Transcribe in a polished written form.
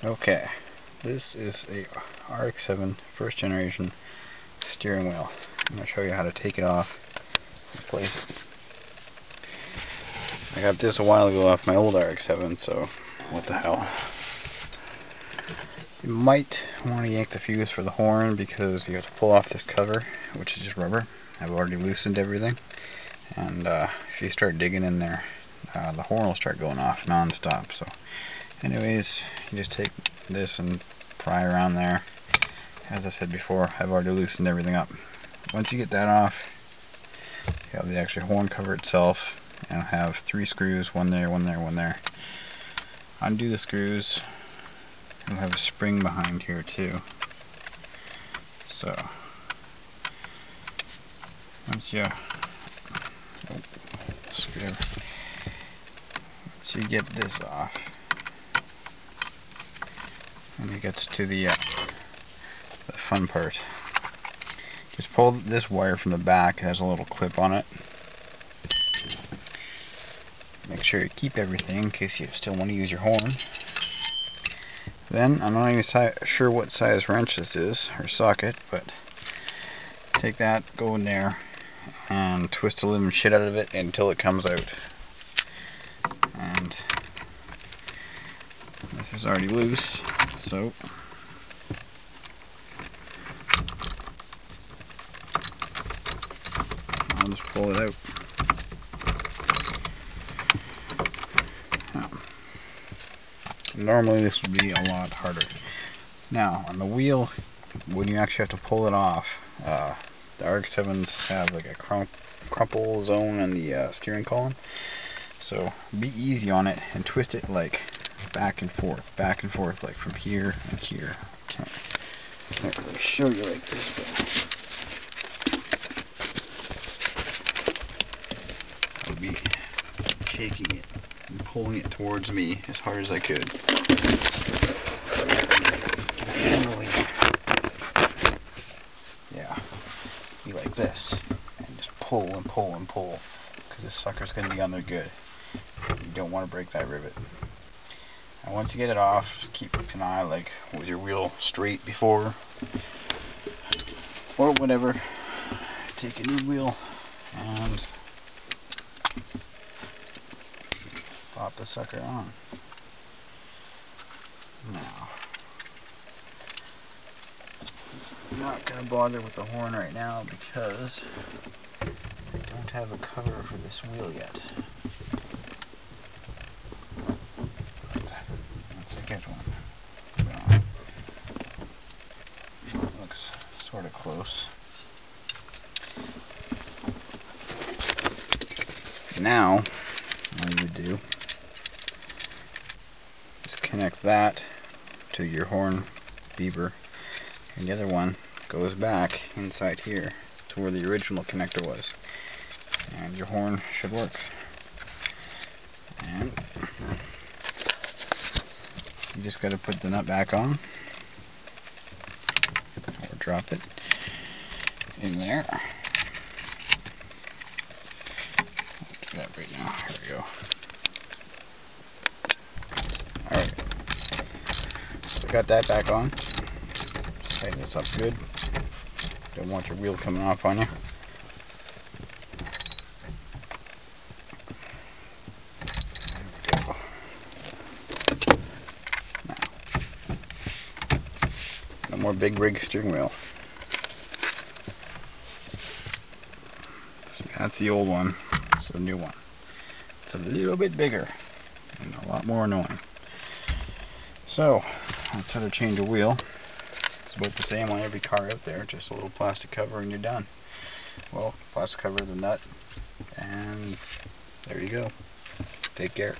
Okay, this is a Rx-7 first generation steering wheel. I'm going to show you how to take it off and place it. I got this a while ago off my old Rx-7, so what the hell. You might want to yank the fuse for the horn because you have to pull off this cover, which is just rubber. I've already loosened everything, and if you start digging in there, the horn will start going off non-stop. So anyways, you just take this and pry around there. As I said before, I've already loosened everything up. Once you get that off, you have the actual horn cover itself, and I'll have 3 screws, one there, one there, one there. Undo the screws. You'll have a spring behind here too. So once you get this off, and it gets to the fun part. Just pull this wire from the back. It has a little clip on it. Make sure you keep everything in case you still want to use your horn. Then, I'm not even sure what size wrench this is, or socket, but take that, go in there, and twist the living shit out of it until it comes out. And this is already loose, so I'll just pull it out. Normally this would be a lot harder. Now on the wheel, when you actually have to pull it off, the Rx-7s have like a crumple zone in the steering column. So be easy on it and twist it like back and forth, like from here and here. Can't really show you like this, but I'll be shaking it and pulling it towards me as hard as I could. Yeah, be like this, and just pull and pull and pull, because this sucker's going to be on there good. You don't want to break that rivet. And once you get it off, just keep an eye, like, was your wheel straight before, or whatever. Take a new wheel and pop the sucker on. Now, I'm not going to bother with the horn right now because I don't have a cover for this wheel yet. Once I get one. Well, looks sort of close. Now, what you would do is connect that to your horn beaver, and the other one goes back inside here to where the original connector was, and your horn should work. And you just got to put the nut back on, or drop it in there. I'll do that right now. Here we go. Alright, so got that back on. Just tighten this up good. Don't want your wheel coming off on you. There we go. Now, no more big rig steering wheel. That's the old one. It's the new one. It's a little bit bigger and a lot more annoying. So, that's how to change a wheel. It's about the same on every car out there, just a little plastic cover and you're done. Well, plastic cover, the nut, and there you go. Take care.